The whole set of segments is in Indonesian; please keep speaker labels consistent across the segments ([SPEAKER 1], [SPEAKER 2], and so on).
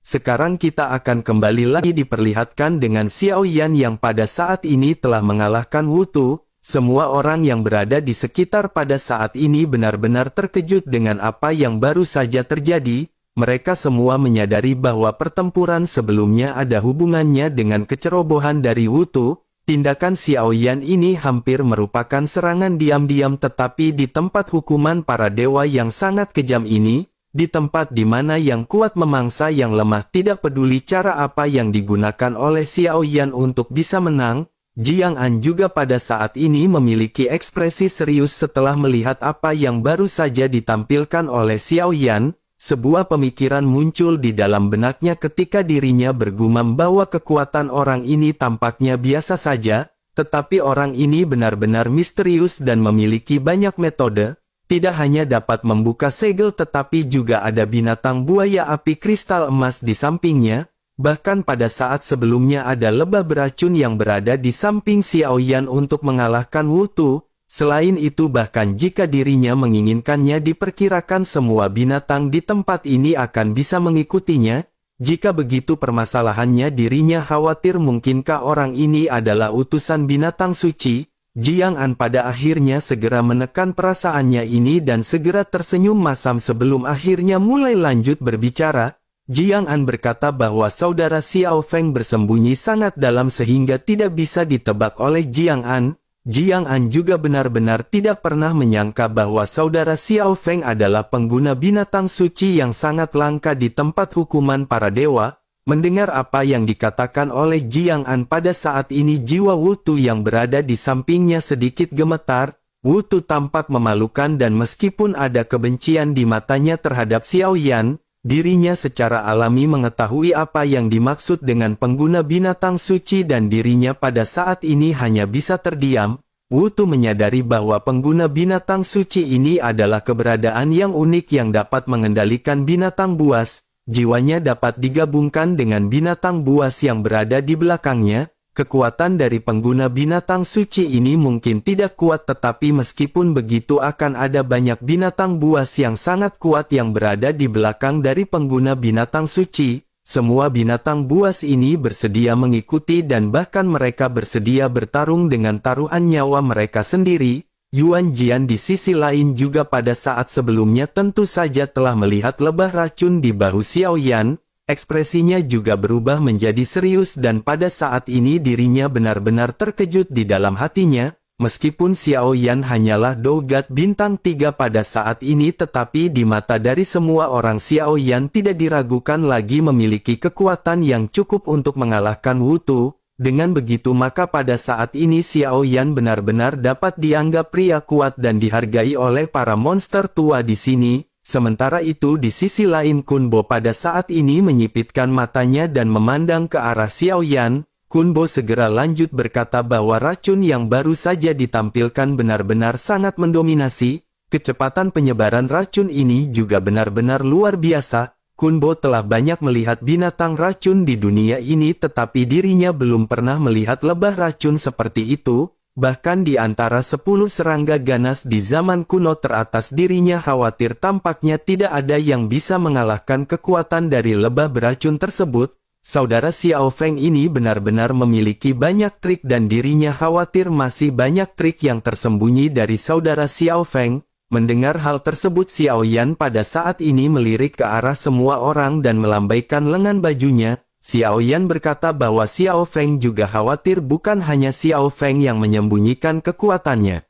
[SPEAKER 1] sekarang kita akan kembali lagi diperlihatkan dengan Xiao Yan yang pada saat ini telah mengalahkan Wu Tu. Semua orang yang berada di sekitar pada saat ini benar-benar terkejut dengan apa yang baru saja terjadi. Mereka semua menyadari bahwa pertempuran sebelumnya ada hubungannya dengan kecerobohan dari Wu Tu. Tindakan Xiao Yan ini hampir merupakan serangan diam-diam, tetapi di tempat hukuman para dewa yang sangat kejam ini, di tempat di mana yang kuat memangsa yang lemah, tidak peduli cara apa yang digunakan oleh Xiao Yan untuk bisa menang, Jiang An juga pada saat ini memiliki ekspresi serius setelah melihat apa yang baru saja ditampilkan oleh Xiao Yan. Sebuah pemikiran muncul di dalam benaknya ketika dirinya bergumam bahwa kekuatan orang ini tampaknya biasa saja, tetapi orang ini benar-benar misterius dan memiliki banyak metode. Tidak hanya dapat membuka segel tetapi juga ada binatang buaya api kristal emas di sampingnya. Bahkan pada saat sebelumnya ada lebah beracun yang berada di samping Xiao Yan untuk mengalahkan Wu Tu. Selain itu, bahkan jika dirinya menginginkannya, diperkirakan semua binatang di tempat ini akan bisa mengikutinya. Jika begitu permasalahannya, dirinya khawatir mungkinkah orang ini adalah utusan binatang suci. Jiang An pada akhirnya segera menekan perasaannya ini dan segera tersenyum masam sebelum akhirnya mulai lanjut berbicara. Jiang An berkata bahwa saudara Xiao Feng bersembunyi sangat dalam sehingga tidak bisa ditebak oleh Jiang An. Jiang An juga benar-benar tidak pernah menyangka bahwa saudara Xiao Feng adalah pengguna binatang suci yang sangat langka di tempat hukuman para dewa. Mendengar apa yang dikatakan oleh Jiang An pada saat ini, jiwa Wu Tu yang berada di sampingnya sedikit gemetar. Wu Tu tampak memalukan dan meskipun ada kebencian di matanya terhadap Xiao Yan, dirinya secara alami mengetahui apa yang dimaksud dengan pengguna binatang suci dan dirinya pada saat ini hanya bisa terdiam. Wu Tu menyadari bahwa pengguna binatang suci ini adalah keberadaan yang unik yang dapat mengendalikan binatang buas. Jiwanya dapat digabungkan dengan binatang buas yang berada di belakangnya. Kekuatan dari pengguna binatang suci ini mungkin tidak kuat, tetapi meskipun begitu akan ada banyak binatang buas yang sangat kuat yang berada di belakang dari pengguna binatang suci. Semua binatang buas ini bersedia mengikuti dan bahkan mereka bersedia bertarung dengan taruhan nyawa mereka sendiri. Yuan Jian di sisi lain juga pada saat sebelumnya tentu saja telah melihat lebah racun di bahu Xiao Yan. Ekspresinya juga berubah menjadi serius dan pada saat ini dirinya benar-benar terkejut di dalam hatinya. Meskipun Xiao Yan hanyalah Dogat bintang 3 pada saat ini, tetapi di mata dari semua orang Xiao Yan tidak diragukan lagi memiliki kekuatan yang cukup untuk mengalahkan Wu Tu. Dengan begitu maka pada saat ini Xiao Yan benar-benar dapat dianggap pria kuat dan dihargai oleh para monster tua di sini. Sementara itu di sisi lain Kun Bo pada saat ini menyipitkan matanya dan memandang ke arah Xiao Yan. Kun Bo segera lanjut berkata bahwa racun yang baru saja ditampilkan benar-benar sangat mendominasi. Kecepatan penyebaran racun ini juga benar-benar luar biasa. Kun Bo telah banyak melihat binatang racun di dunia ini, tetapi dirinya belum pernah melihat lebah racun seperti itu. Bahkan di antara 10 serangga ganas di zaman kuno teratas, dirinya khawatir tampaknya tidak ada yang bisa mengalahkan kekuatan dari lebah beracun tersebut. Saudara Xiao Feng ini benar-benar memiliki banyak trik dan dirinya khawatir masih banyak trik yang tersembunyi dari saudara Xiao Feng. Mendengar hal tersebut Xiao Yan pada saat ini melirik ke arah semua orang dan melambaikan lengan bajunya. Xiao Yan berkata bahwa Xiao Feng juga khawatir bukan hanya Xiao Feng yang menyembunyikan kekuatannya.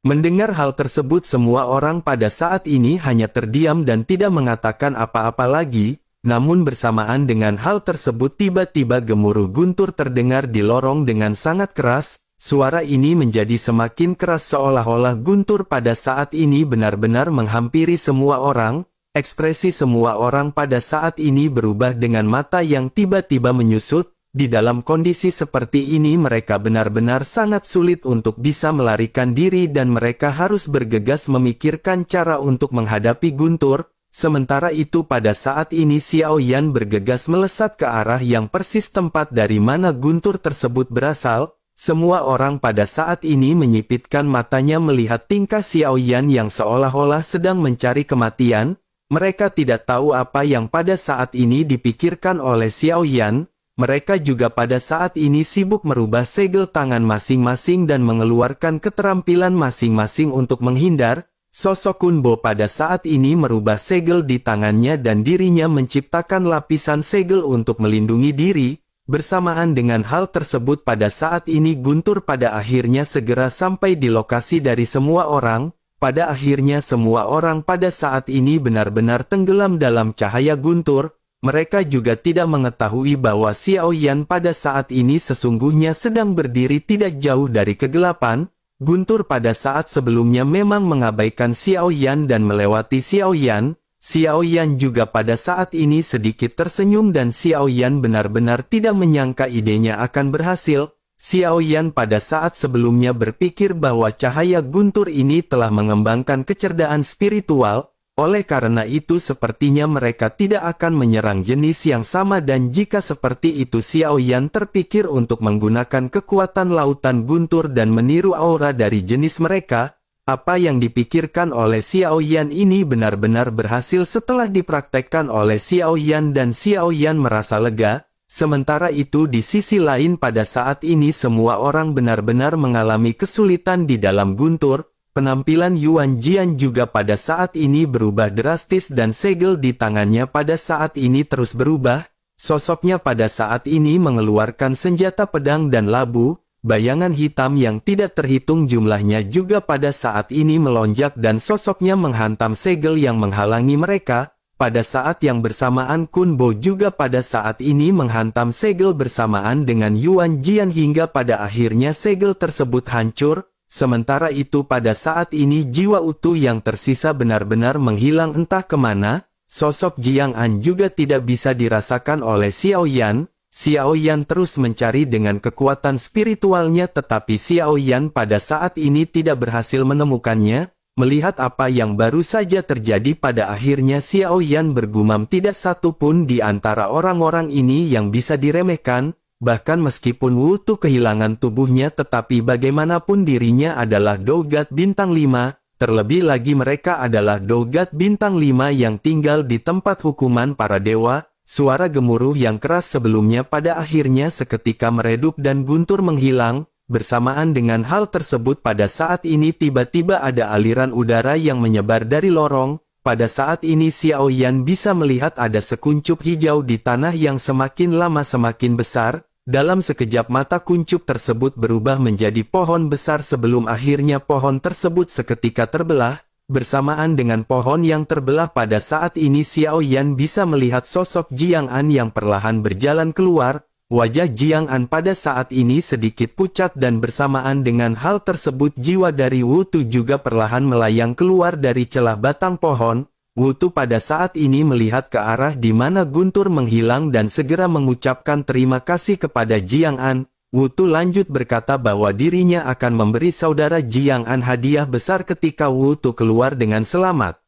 [SPEAKER 1] Mendengar hal tersebut semua orang pada saat ini hanya terdiam dan tidak mengatakan apa-apa lagi. Namun bersamaan dengan hal tersebut tiba-tiba gemuruh guntur terdengar di lorong dengan sangat keras. Suara ini menjadi semakin keras seolah-olah guntur pada saat ini benar-benar menghampiri semua orang. Ekspresi semua orang pada saat ini berubah dengan mata yang tiba-tiba menyusut. Di dalam kondisi seperti ini mereka benar-benar sangat sulit untuk bisa melarikan diri dan mereka harus bergegas memikirkan cara untuk menghadapi guntur. Sementara itu pada saat ini Xiao Yan bergegas melesat ke arah yang persis tempat dari mana guntur tersebut berasal. Semua orang pada saat ini menyipitkan matanya melihat tingkah Xiao Yan yang seolah-olah sedang mencari kematian. Mereka tidak tahu apa yang pada saat ini dipikirkan oleh Xiao Yan. Mereka juga pada saat ini sibuk merubah segel tangan masing-masing dan mengeluarkan keterampilan masing-masing untuk menghindar. Sosok Kun Bo pada saat ini merubah segel di tangannya dan dirinya menciptakan lapisan segel untuk melindungi diri. Bersamaan dengan hal tersebut pada saat ini Guntur pada akhirnya segera sampai di lokasi dari semua orang. Pada akhirnya semua orang pada saat ini benar-benar tenggelam dalam cahaya Guntur. Mereka juga tidak mengetahui bahwa Xiao Yan pada saat ini sesungguhnya sedang berdiri tidak jauh dari kegelapan. Guntur pada saat sebelumnya memang mengabaikan Xiao Yan dan melewati Xiao Yan. Xiao Yan juga pada saat ini sedikit tersenyum dan Xiao Yan benar-benar tidak menyangka idenya akan berhasil. Xiao Yan pada saat sebelumnya berpikir bahwa cahaya Guntur ini telah mengembangkan kecerdaan spiritual. Oleh karena itu sepertinya mereka tidak akan menyerang jenis yang sama dan jika seperti itu Xiao Yan terpikir untuk menggunakan kekuatan lautan Guntur dan meniru aura dari jenis mereka. Apa yang dipikirkan oleh Xiao Yan ini benar-benar berhasil setelah dipraktekkan oleh Xiao Yan dan Xiao Yan merasa lega. Sementara itu di sisi lain pada saat ini semua orang benar-benar mengalami kesulitan di dalam Guntur. Penampilan Yuan Jian juga pada saat ini berubah drastis dan segel di tangannya pada saat ini terus berubah. Sosoknya pada saat ini mengeluarkan senjata pedang dan labu. Bayangan hitam yang tidak terhitung jumlahnya juga pada saat ini melonjak dan sosoknya menghantam segel yang menghalangi mereka. Pada saat yang bersamaan Kun Bo juga pada saat ini menghantam segel bersamaan dengan Yuan Jian hingga pada akhirnya segel tersebut hancur. Sementara itu pada saat ini jiwa utuh yang tersisa benar-benar menghilang entah kemana. Sosok Jiang An juga tidak bisa dirasakan oleh Xiao Yan. Xiao Yan terus mencari dengan kekuatan spiritualnya tetapi Xiao Yan pada saat ini tidak berhasil menemukannya. Melihat apa yang baru saja terjadi pada akhirnya Xiao Yan bergumam tidak satu pun di antara orang-orang ini yang bisa diremehkan. Bahkan meskipun Wu Tu kehilangan tubuhnya tetapi bagaimanapun dirinya adalah Dogat Bintang 5, terlebih lagi mereka adalah Dogat Bintang 5 yang tinggal di tempat hukuman para dewa. Suara gemuruh yang keras sebelumnya pada akhirnya seketika meredup dan Guntur menghilang. Bersamaan dengan hal tersebut pada saat ini tiba-tiba ada aliran udara yang menyebar dari lorong. Pada saat ini Xiao Yan bisa melihat ada sekuncup hijau di tanah yang semakin lama semakin besar. Dalam sekejap mata kuncup tersebut berubah menjadi pohon besar sebelum akhirnya pohon tersebut seketika terbelah. Bersamaan dengan pohon yang terbelah pada saat ini Xiao Yan bisa melihat sosok Jiang An yang perlahan berjalan keluar. Wajah Jiang An pada saat ini sedikit pucat dan bersamaan dengan hal tersebut jiwa dari Wu Tu juga perlahan melayang keluar dari celah batang pohon. Wu Tu pada saat ini melihat ke arah di mana Guntur menghilang dan segera mengucapkan terima kasih kepada Jiang An. Wu Tu lanjut berkata bahwa dirinya akan memberi saudara Jiang An hadiah besar ketika Wu Tu keluar dengan selamat.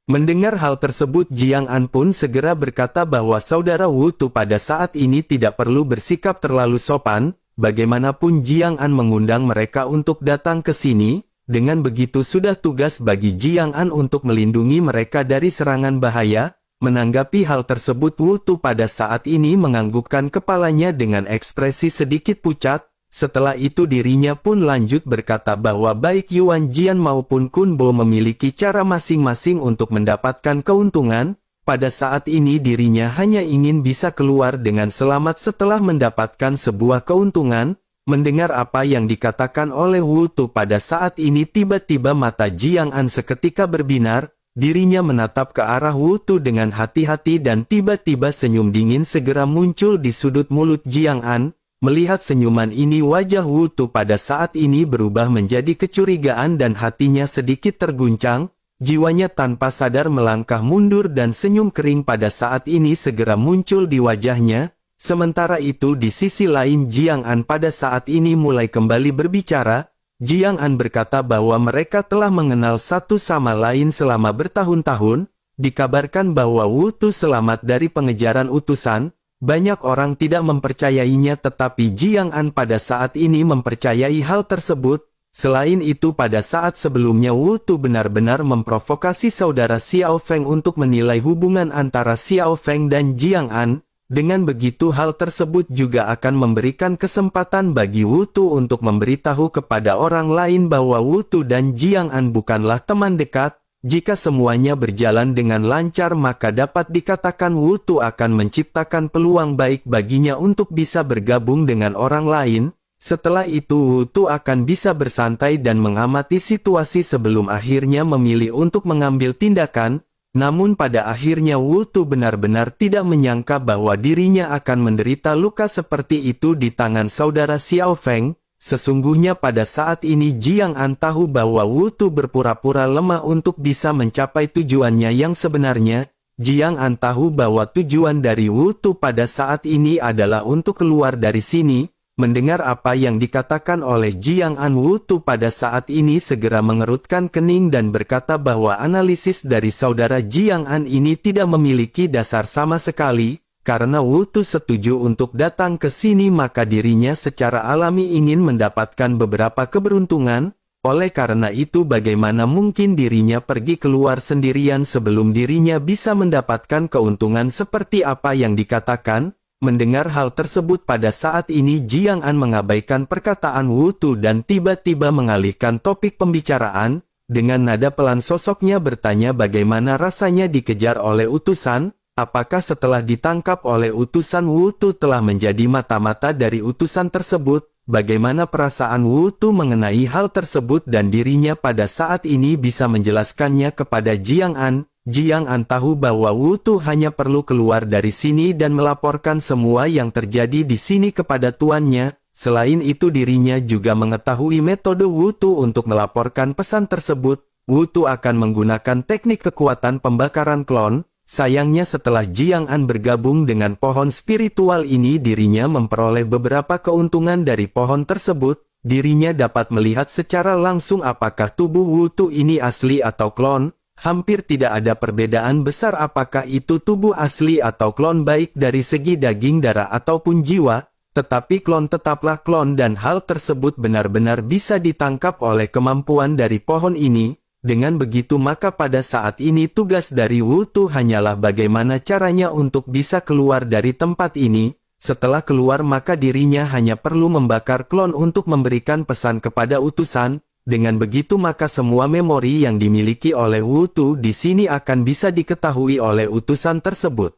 [SPEAKER 1] Mendengar hal tersebut Jiang An pun segera berkata bahwa saudara Wu Tu pada saat ini tidak perlu bersikap terlalu sopan. Bagaimanapun Jiang An mengundang mereka untuk datang ke sini. Dengan begitu sudah tugas bagi Jiang An untuk melindungi mereka dari serangan bahaya. Menanggapi hal tersebut Wu Tu pada saat ini menganggukkan kepalanya dengan ekspresi sedikit pucat. Setelah itu dirinya pun lanjut berkata bahwa baik Yuan Jian maupun Kun Bo memiliki cara masing-masing untuk mendapatkan keuntungan. Pada saat ini dirinya hanya ingin bisa keluar dengan selamat setelah mendapatkan sebuah keuntungan. Mendengar apa yang dikatakan oleh Wu Tu pada saat ini tiba-tiba mata Jiang An seketika berbinar. Dirinya menatap ke arah Wu Tu dengan hati-hati dan tiba-tiba senyum dingin segera muncul di sudut mulut Jiang An. Melihat senyuman ini wajah Wu Tu pada saat ini berubah menjadi kecurigaan dan hatinya sedikit terguncang. Jiwanya tanpa sadar melangkah mundur dan senyum kering pada saat ini segera muncul di wajahnya. Sementara itu di sisi lain Jiang An pada saat ini mulai kembali berbicara. Jiang An berkata bahwa mereka telah mengenal satu sama lain selama bertahun-tahun. Dikabarkan bahwa Wu Tu selamat dari pengejaran utusan. Banyak orang tidak mempercayainya tetapi Jiang An pada saat ini mempercayai hal tersebut. Selain itu pada saat sebelumnya Wu Tu benar-benar memprovokasi saudara Xiao Feng untuk menilai hubungan antara Xiao Feng dan Jiang An. Dengan begitu hal tersebut juga akan memberikan kesempatan bagi Wu Tu untuk memberitahu kepada orang lain bahwa Wu Tu dan Jiang An bukanlah teman dekat. Jika semuanya berjalan dengan lancar maka dapat dikatakan Wu Tu akan menciptakan peluang baik baginya untuk bisa bergabung dengan orang lain. Setelah itu Wu Tu akan bisa bersantai dan mengamati situasi sebelum akhirnya memilih untuk mengambil tindakan. Namun pada akhirnya Wu Tu benar-benar tidak menyangka bahwa dirinya akan menderita luka seperti itu di tangan saudara Xiao Feng. Sesungguhnya pada saat ini Jiang An tahu bahwa Wu Tu berpura-pura lemah untuk bisa mencapai tujuannya yang sebenarnya. Jiang An tahu bahwa tujuan dari Wu Tu pada saat ini adalah untuk keluar dari sini. Mendengar apa yang dikatakan oleh Jiang An, Wu Tu pada saat ini segera mengerutkan kening dan berkata bahwa analisis dari saudara Jiang An ini tidak memiliki dasar sama sekali. Karena Wu Tu setuju untuk datang ke sini maka dirinya secara alami ingin mendapatkan beberapa keberuntungan. Oleh karena itu bagaimana mungkin dirinya pergi keluar sendirian sebelum dirinya bisa mendapatkan keuntungan seperti apa yang dikatakan? Mendengar hal tersebut pada saat ini Jiang An mengabaikan perkataan Wu Tu dan tiba-tiba mengalihkan topik pembicaraan. Dengan nada pelan sosoknya bertanya bagaimana rasanya dikejar oleh utusan. Apakah setelah ditangkap oleh utusan Wu Tu telah menjadi mata-mata dari utusan tersebut? Bagaimana perasaan Wu Tu mengenai hal tersebut dan dirinya pada saat ini bisa menjelaskannya kepada Jiang An? Jiang An tahu bahwa Wu Tu hanya perlu keluar dari sini dan melaporkan semua yang terjadi di sini kepada tuannya. Selain itu dirinya juga mengetahui metode Wu Tu untuk melaporkan pesan tersebut. Wu Tu akan menggunakan teknik kekuatan pembakaran klon. Sayangnya setelah Jiang An bergabung dengan pohon spiritual ini dirinya memperoleh beberapa keuntungan dari pohon tersebut. Dirinya dapat melihat secara langsung apakah tubuh Wu Tu ini asli atau klon. Hampir tidak ada perbedaan besar apakah itu tubuh asli atau klon baik dari segi daging darah ataupun jiwa, tetapi klon tetaplah klon dan hal tersebut benar-benar bisa ditangkap oleh kemampuan dari pohon ini. Dengan begitu maka pada saat ini tugas dari Wu Tu hanyalah bagaimana caranya untuk bisa keluar dari tempat ini. Setelah keluar maka dirinya hanya perlu membakar klon untuk memberikan pesan kepada utusan. Dengan begitu maka semua memori yang dimiliki oleh Wu Tu di sini akan bisa diketahui oleh utusan tersebut.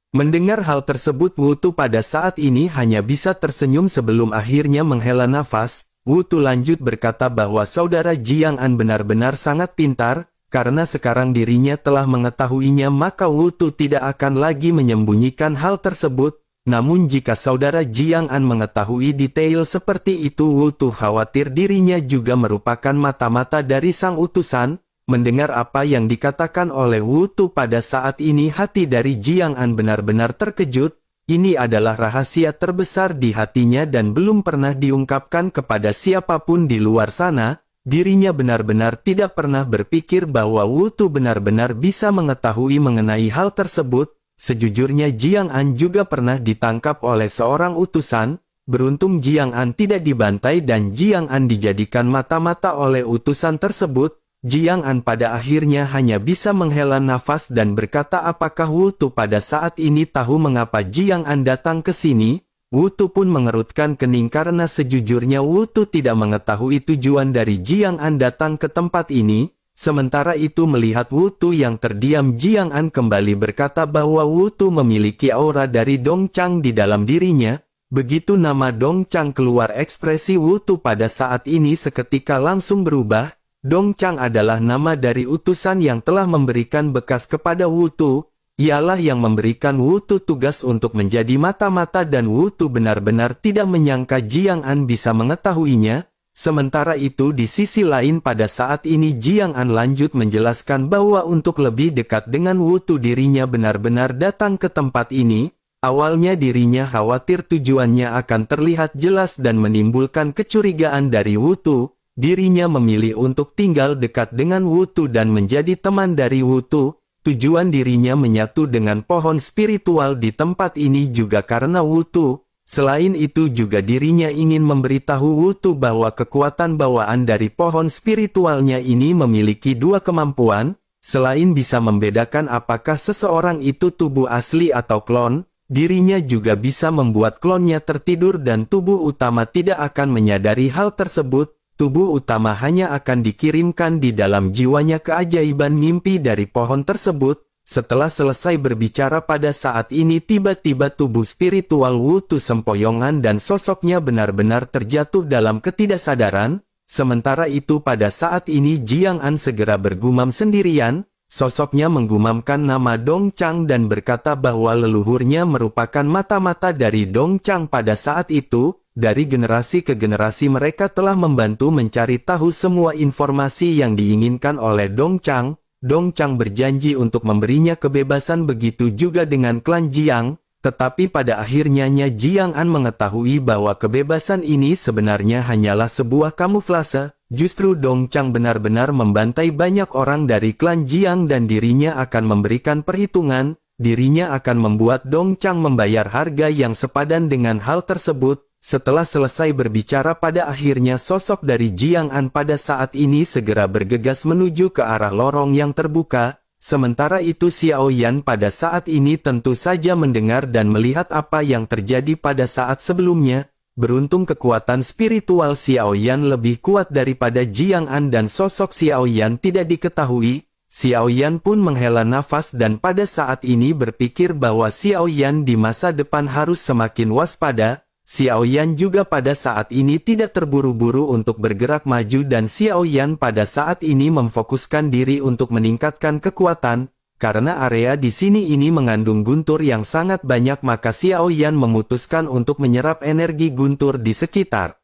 [SPEAKER 1] Mendengar hal tersebut Wu Tu pada saat ini hanya bisa tersenyum sebelum akhirnya menghela nafas. Wu Tu lanjut berkata bahwa saudara Jiang An benar-benar sangat pintar, karena sekarang dirinya telah mengetahuinya maka Wu Tu tidak akan lagi menyembunyikan hal tersebut. Namun jika saudara Jiang An mengetahui detail seperti itu Wu Tu khawatir dirinya juga merupakan mata-mata dari sang utusan. Mendengar apa yang dikatakan oleh Wu Tu pada saat ini hati dari Jiang An benar-benar terkejut. Ini adalah rahasia terbesar di hatinya dan belum pernah diungkapkan kepada siapapun di luar sana. Dirinya benar-benar tidak pernah berpikir bahwa Wu Tu benar-benar bisa mengetahui mengenai hal tersebut. Sejujurnya Jiang An juga pernah ditangkap oleh seorang utusan. Beruntung Jiang An tidak dibantai dan Jiang An dijadikan mata-mata oleh utusan tersebut. Jiang An pada akhirnya hanya bisa menghela nafas dan berkata apakah Wu Tu pada saat ini tahu mengapa Jiang An datang ke sini? Wu Tu pun mengerutkan kening karena sejujurnya Wu Tu tidak mengetahui tujuan dari Jiang An datang ke tempat ini. Sementara itu melihat Wu Tu yang terdiam Jiang An kembali berkata bahwa Wu Tu memiliki aura dari Dong Chang di dalam dirinya. Begitu nama Dong Chang keluar ekspresi Wu Tu pada saat ini seketika langsung berubah. Dong Chang adalah nama dari utusan yang telah memberikan bekas kepada Wu Tu. Ialah yang memberikan Wu Tu tugas untuk menjadi mata-mata dan Wu Tu benar-benar tidak menyangka Jiang An bisa mengetahuinya. Sementara itu di sisi lain pada saat ini Jiang An lanjut menjelaskan bahwa untuk lebih dekat dengan Wu Tu dirinya benar-benar datang ke tempat ini. Awalnya dirinya khawatir tujuannya akan terlihat jelas dan menimbulkan kecurigaan dari Wu Tu. Dirinya memilih untuk tinggal dekat dengan Wu Tu dan menjadi teman dari Wu Tu. Tujuan dirinya menyatu dengan pohon spiritual di tempat ini juga karena Wu Tu. Selain itu juga dirinya ingin memberitahu Wutu bahwa kekuatan bawaan dari pohon spiritualnya ini memiliki dua kemampuan, selain bisa membedakan apakah seseorang itu tubuh asli atau klon, dirinya juga bisa membuat klonnya tertidur dan tubuh utama tidak akan menyadari hal tersebut. Tubuh utama hanya akan dikirimkan di dalam jiwanya keajaiban mimpi dari pohon tersebut. Setelah selesai berbicara pada saat ini tiba-tiba tubuh spiritual Wutu sempoyongan dan sosoknya benar-benar terjatuh dalam ketidaksadaran. Sementara itu pada saat ini Jiang An segera bergumam sendirian. Sosoknya menggumamkan nama Dong Chang dan berkata bahwa leluhurnya merupakan mata-mata dari Dong Chang pada saat itu. Dari generasi ke generasi mereka telah membantu mencari tahu semua informasi yang diinginkan oleh Dong Chang. Dong Chang berjanji untuk memberinya kebebasan, begitu juga dengan klan Jiang. Tetapi pada akhirnya Jiang An mengetahui bahwa kebebasan ini sebenarnya hanyalah sebuah kamuflase. Justru Dong Chang benar-benar membantai banyak orang dari klan Jiang dan dirinya akan memberikan perhitungan. Dirinya akan membuat Dong Chang membayar harga yang sepadan dengan hal tersebut. Setelah selesai berbicara pada akhirnya sosok dari Jiang An pada saat ini segera bergegas menuju ke arah lorong yang terbuka. Sementara itu Xiao Yan pada saat ini tentu saja mendengar dan melihat apa yang terjadi pada saat sebelumnya. Beruntung kekuatan spiritual Xiao Yan lebih kuat daripada Jiang An dan sosok Xiao Yan tidak diketahui. Xiao Yan pun menghela nafas dan pada saat ini berpikir bahwa Xiao Yan di masa depan harus semakin waspada. Xiao Yan juga pada saat ini tidak terburu-buru untuk bergerak maju dan Xiao Yan pada saat ini memfokuskan diri untuk meningkatkan kekuatan. Karena area di sini ini mengandung guntur yang sangat banyak maka Xiao Yan memutuskan untuk menyerap energi guntur di sekitar.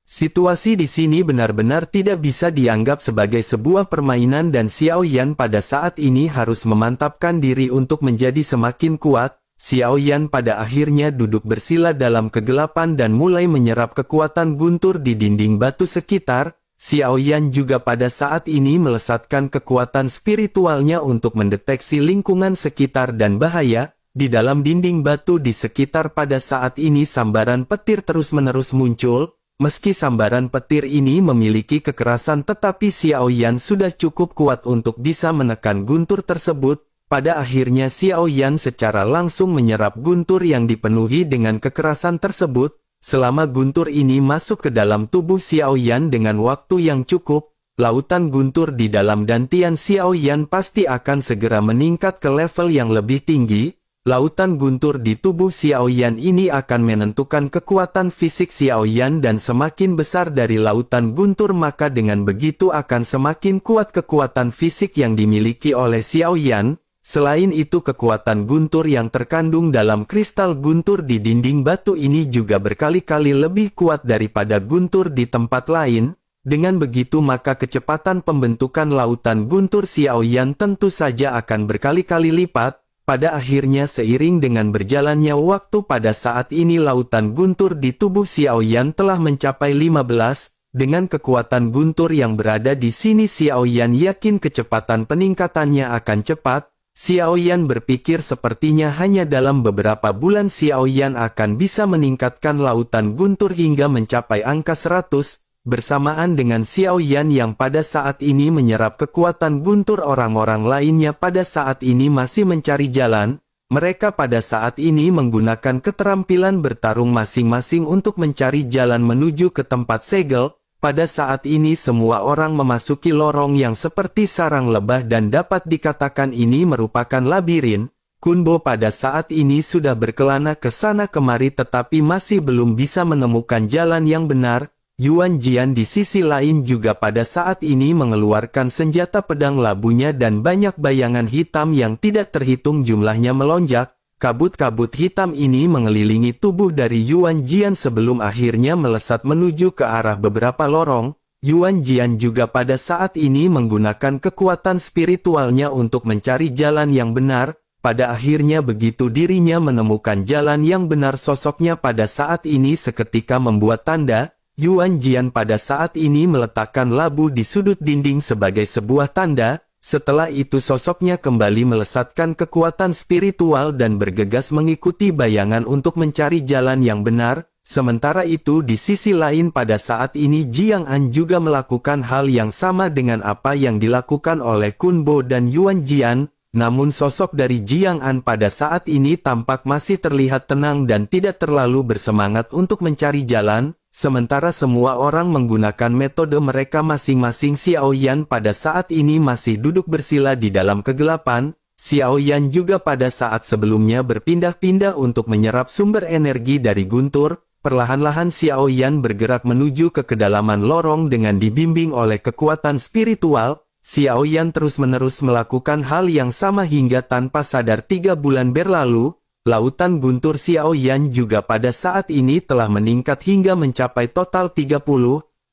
[SPEAKER 1] Situasi di sini benar-benar tidak bisa dianggap sebagai sebuah permainan dan Xiao Yan pada saat ini harus memantapkan diri untuk menjadi semakin kuat. Xiao Yan pada akhirnya duduk bersila dalam kegelapan dan mulai menyerap kekuatan guntur di dinding batu sekitar. Xiao Yan juga pada saat ini melesatkan kekuatan spiritualnya untuk mendeteksi lingkungan sekitar dan bahaya. Di dalam dinding batu di sekitar pada saat ini sambaran petir terus-menerus muncul. Meski sambaran petir ini memiliki kekerasan tetapi Xiao Yan sudah cukup kuat untuk bisa menekan guntur tersebut. Pada akhirnya Xiao Yan secara langsung menyerap guntur yang dipenuhi dengan kekerasan tersebut. Selama guntur ini masuk ke dalam tubuh Xiao Yan dengan waktu yang cukup, lautan guntur di dalam dantian Xiao Yan pasti akan segera meningkat ke level yang lebih tinggi. Lautan guntur di tubuh Xiao Yan ini akan menentukan kekuatan fisik Xiao Yan dan semakin besar dari lautan guntur maka dengan begitu akan semakin kuat kekuatan fisik yang dimiliki oleh Xiao Yan. Selain itu kekuatan guntur yang terkandung dalam kristal guntur di dinding batu ini juga berkali-kali lebih kuat daripada guntur di tempat lain. Dengan begitu maka kecepatan pembentukan lautan guntur Xiao Yan tentu saja akan berkali-kali lipat. Pada akhirnya seiring dengan berjalannya waktu pada saat ini lautan guntur di tubuh Xiao Yan telah mencapai 15. Dengan kekuatan guntur yang berada di sini Xiao Yan yakin kecepatan peningkatannya akan cepat. Xiao Yan berpikir sepertinya hanya dalam beberapa bulan Xiao Yan akan bisa meningkatkan lautan guntur hingga mencapai angka 100. Bersamaan dengan Xiao Yan yang pada saat ini menyerap kekuatan guntur orang-orang lainnya pada saat ini masih mencari jalan. Mereka pada saat ini menggunakan keterampilan bertarung masing-masing untuk mencari jalan menuju ke tempat segel. Pada saat ini semua orang memasuki lorong yang seperti sarang lebah dan dapat dikatakan ini merupakan labirin. Kunbo pada saat ini sudah berkelana ke sana kemari tetapi masih belum bisa menemukan jalan yang benar. Yuan Jian di sisi lain juga pada saat ini mengeluarkan senjata pedang labunya dan banyak bayangan hitam yang tidak terhitung jumlahnya melonjak. Kabut-kabut hitam ini mengelilingi tubuh dari Yuan Jian sebelum akhirnya melesat menuju ke arah beberapa lorong. Yuan Jian juga pada saat ini menggunakan kekuatan spiritualnya untuk mencari jalan yang benar. Pada akhirnya begitu dirinya menemukan jalan yang benar sosoknya pada saat ini seketika membuat tanda. Yuan Jian pada saat ini meletakkan labu di sudut dinding sebagai sebuah tanda. Setelah itu sosoknya kembali melesatkan kekuatan spiritual dan bergegas mengikuti bayangan untuk mencari jalan yang benar. Sementara itu di sisi lain pada saat ini Jiang An juga melakukan hal yang sama dengan apa yang dilakukan oleh Kun Bo dan Yuan Jian, namun sosok dari Jiang An pada saat ini tampak masih terlihat tenang dan tidak terlalu bersemangat untuk mencari jalan, sementara semua orang menggunakan metode mereka masing-masing. Xiao Yan pada saat ini masih duduk bersila di dalam kegelapan. Xiao Yan juga pada saat sebelumnya berpindah-pindah untuk menyerap sumber energi dari guntur. Perlahan-lahan Xiao Yan bergerak menuju ke kedalaman lorong dengan dibimbing oleh kekuatan spiritual. Xiao Yan terus-menerus melakukan hal yang sama hingga tanpa sadar 3 bulan berlalu. Lautan guntur Xiao Yan juga pada saat ini telah meningkat hingga mencapai total 30.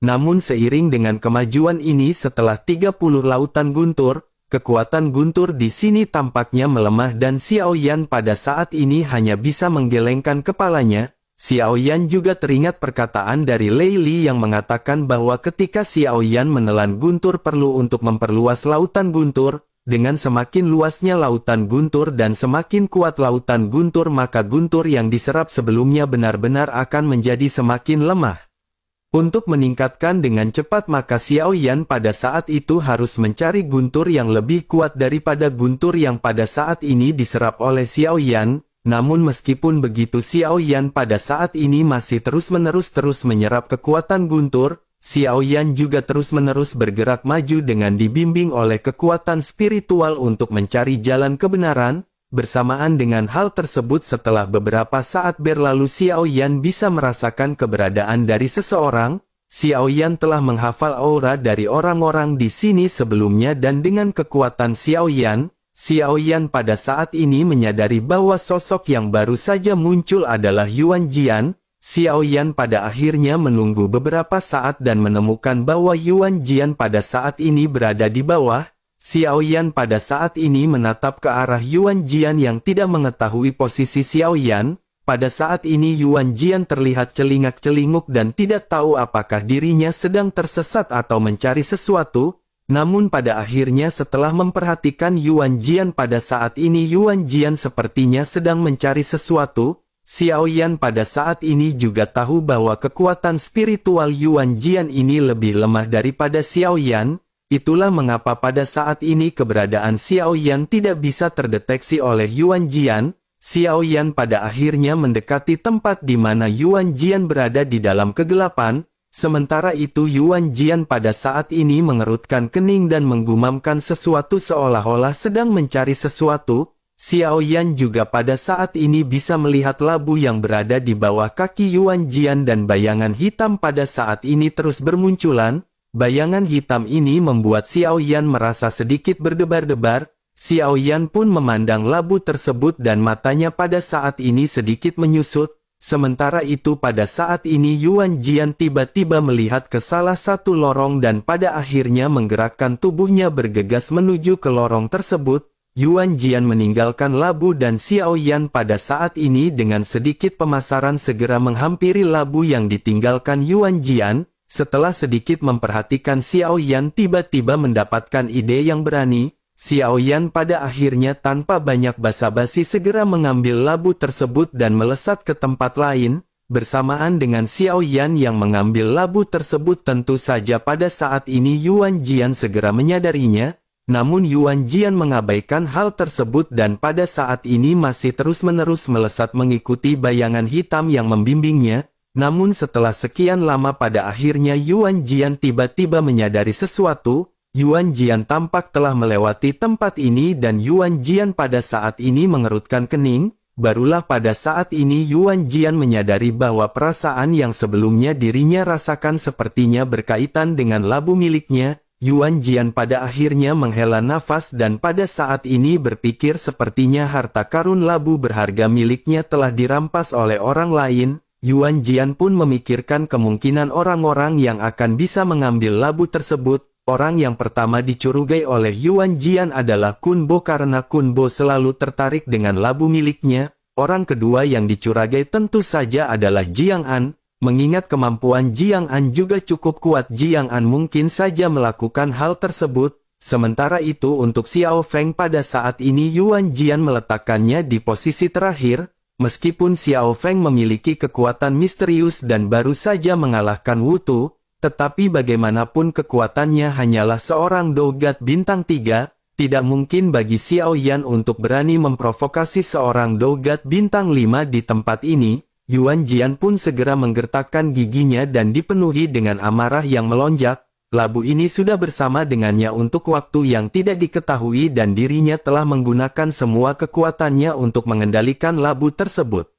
[SPEAKER 1] Namun seiring dengan kemajuan ini setelah 30 lautan guntur, kekuatan guntur di sini tampaknya melemah dan Xiao Yan pada saat ini hanya bisa menggelengkan kepalanya. Xiao Yan juga teringat perkataan dari Lei Li yang mengatakan bahwa ketika Xiao Yan menelan guntur perlu untuk memperluas lautan guntur, dengan semakin luasnya lautan guntur dan semakin kuat lautan guntur maka guntur yang diserap sebelumnya benar-benar akan menjadi semakin lemah. Untuk meningkatkan dengan cepat maka Xiao Yan pada saat itu harus mencari guntur yang lebih kuat daripada guntur yang pada saat ini diserap oleh Xiao Yan. Namun meskipun begitu Xiao Yan pada saat ini masih terus-menerus menyerap kekuatan guntur, Xiao Yan juga terus-menerus bergerak maju dengan dibimbing oleh kekuatan spiritual untuk mencari jalan kebenaran. Bersamaan dengan hal tersebut setelah beberapa saat berlalu Xiao Yan bisa merasakan keberadaan dari seseorang. Xiao Yan telah menghafal aura dari orang-orang di sini sebelumnya dan dengan kekuatan Xiao Yan pada saat ini menyadari bahwa sosok yang baru saja muncul adalah Yuan Jian. Xiao Yan pada akhirnya menunggu beberapa saat dan menemukan bahwa Yuan Jian pada saat ini berada di bawah. Xiao Yan pada saat ini menatap ke arah Yuan Jian yang tidak mengetahui posisi Xiao Yan. Pada saat ini Yuan Jian terlihat celingak-celinguk dan tidak tahu apakah dirinya sedang tersesat atau mencari sesuatu. Namun pada akhirnya setelah memperhatikan Yuan Jian pada saat ini Yuan Jian sepertinya sedang mencari sesuatu. Xiao Yan pada saat ini juga tahu bahwa kekuatan spiritual Yuan Jian ini lebih lemah daripada Xiao Yan. Itulah mengapa pada saat ini keberadaan Xiao Yan tidak bisa terdeteksi oleh Yuan Jian. Xiao Yan pada akhirnya mendekati tempat di mana Yuan Jian berada di dalam kegelapan. Sementara itu Yuan Jian pada saat ini mengerutkan kening dan menggumamkan sesuatu seolah-olah sedang mencari sesuatu. Xiao Yan juga pada saat ini bisa melihat labu yang berada di bawah kaki Yuan Jian dan bayangan hitam pada saat ini terus bermunculan. Bayangan hitam ini membuat Xiao Yan merasa sedikit berdebar-debar. Xiao Yan pun memandang labu tersebut dan matanya pada saat ini sedikit menyusut. Sementara itu pada saat ini Yuan Jian tiba-tiba melihat ke salah satu lorong dan pada akhirnya menggerakkan tubuhnya bergegas menuju ke lorong tersebut. Yuan Jian meninggalkan labu dan Xiao Yan pada saat ini dengan sedikit pemasaran segera menghampiri labu yang ditinggalkan Yuan Jian. Setelah sedikit memperhatikan Xiao Yan tiba-tiba mendapatkan ide yang berani. Xiao Yan pada akhirnya tanpa banyak basa-basi segera mengambil labu tersebut dan melesat ke tempat lain. Bersamaan dengan Xiao Yan yang mengambil labu tersebut tentu saja pada saat ini Yuan Jian segera menyadarinya. Namun Yuan Jian mengabaikan hal tersebut dan pada saat ini masih terus-menerus melesat mengikuti bayangan hitam yang membimbingnya. Namun setelah sekian lama pada akhirnya Yuan Jian tiba-tiba menyadari sesuatu. Yuan Jian tampak telah melewati tempat ini dan Yuan Jian pada saat ini mengerutkan kening. Barulah pada saat ini Yuan Jian menyadari bahwa perasaan yang sebelumnya dirinya rasakan sepertinya berkaitan dengan labu miliknya. Yuan Jian pada akhirnya menghela nafas dan pada saat ini berpikir sepertinya harta karun labu berharga miliknya telah dirampas oleh orang lain. Yuan Jian pun memikirkan kemungkinan orang-orang yang akan bisa mengambil labu tersebut. Orang yang pertama dicurigai oleh Yuan Jian adalah Kun Bo karena Kun Bo selalu tertarik dengan labu miliknya. Orang kedua yang dicurigai tentu saja adalah Jiang An. Mengingat kemampuan Jiang An juga cukup kuat, Jiang An mungkin saja melakukan hal tersebut. Sementara itu untuk Xiao Feng pada saat ini Yuan Jian meletakkannya di posisi terakhir, meskipun Xiao Feng memiliki kekuatan misterius dan baru saja mengalahkan Wu Tu, tetapi bagaimanapun kekuatannya hanyalah seorang dogat bintang 3, tidak mungkin bagi Xiao Yan untuk berani memprovokasi seorang dogat bintang 5 di tempat ini. Yuan Jian pun segera menggertakkan giginya dan dipenuhi dengan amarah yang melonjak. Labu ini sudah bersama dengannya untuk waktu yang tidak diketahui dan dirinya telah menggunakan semua kekuatannya untuk mengendalikan labu tersebut.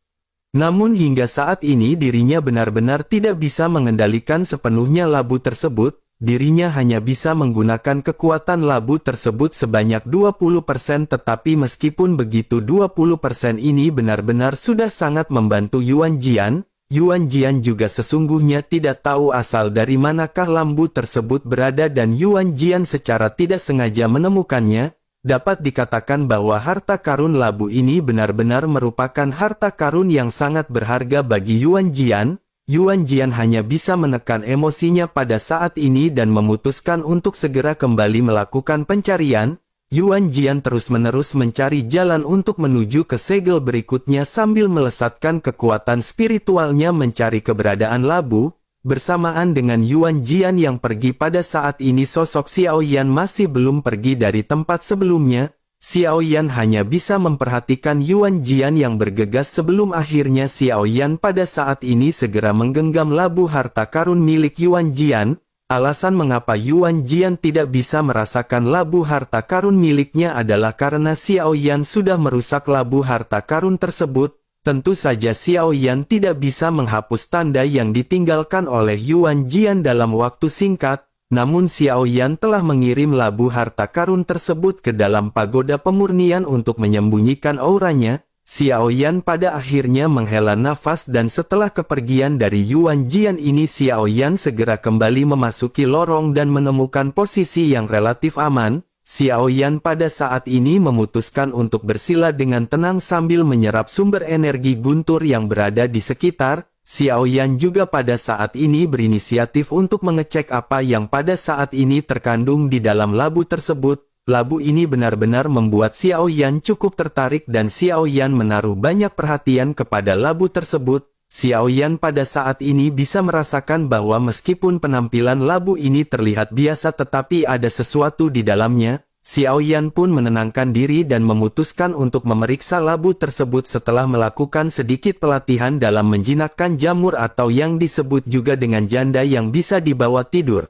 [SPEAKER 1] Namun hingga saat ini dirinya benar-benar tidak bisa mengendalikan sepenuhnya labu tersebut. Dirinya hanya bisa menggunakan kekuatan labu tersebut sebanyak 20%, tetapi meskipun begitu 20% ini benar-benar sudah sangat membantu Yuan Jian. Yuan Jian juga sesungguhnya tidak tahu asal dari manakah lambu tersebut berada dan Yuan Jian secara tidak sengaja menemukannya. Dapat dikatakan bahwa harta karun labu ini benar-benar merupakan harta karun yang sangat berharga bagi Yuan Jian. Yuan Jian hanya bisa menekan emosinya pada saat ini dan memutuskan untuk segera kembali melakukan pencarian. Yuan Jian terus-menerus mencari jalan untuk menuju ke segel berikutnya sambil melesatkan kekuatan spiritualnya mencari keberadaan labu. Bersamaan dengan Yuan Jian yang pergi pada saat ini sosok Xiao Yan masih belum pergi dari tempat sebelumnya. Xiao Yan hanya bisa memperhatikan Yuan Jian yang bergegas sebelum akhirnya Xiao Yan pada saat ini segera menggenggam labu harta karun milik Yuan Jian. Alasan mengapa Yuan Jian tidak bisa merasakan labu harta karun miliknya adalah karena Xiao Yan sudah merusak labu harta karun tersebut. Tentu saja Xiao Yan tidak bisa menghapus tanda yang ditinggalkan oleh Yuan Jian dalam waktu singkat. Namun Xiao Yan telah mengirim labu harta karun tersebut ke dalam pagoda pemurnian untuk menyembunyikan auranya. Xiao Yan pada akhirnya menghela nafas dan setelah kepergian dari Yuan Jian ini Xiao Yan segera kembali memasuki lorong dan menemukan posisi yang relatif aman. Xiao Yan pada saat ini memutuskan untuk bersila dengan tenang sambil menyerap sumber energi guntur yang berada di sekitar. Xiao Yan juga pada saat ini berinisiatif untuk mengecek apa yang pada saat ini terkandung di dalam labu tersebut. Labu ini benar-benar membuat Xiao Yan cukup tertarik dan Xiao Yan menaruh banyak perhatian kepada labu tersebut. Xiao Yan pada saat ini bisa merasakan bahwa meskipun penampilan labu ini terlihat biasa tetapi ada sesuatu di dalamnya. Xiao Yan pun menenangkan diri dan memutuskan untuk memeriksa labu tersebut setelah melakukan sedikit pelatihan dalam menjinakkan jamur atau yang disebut juga dengan janda yang bisa dibawa tidur.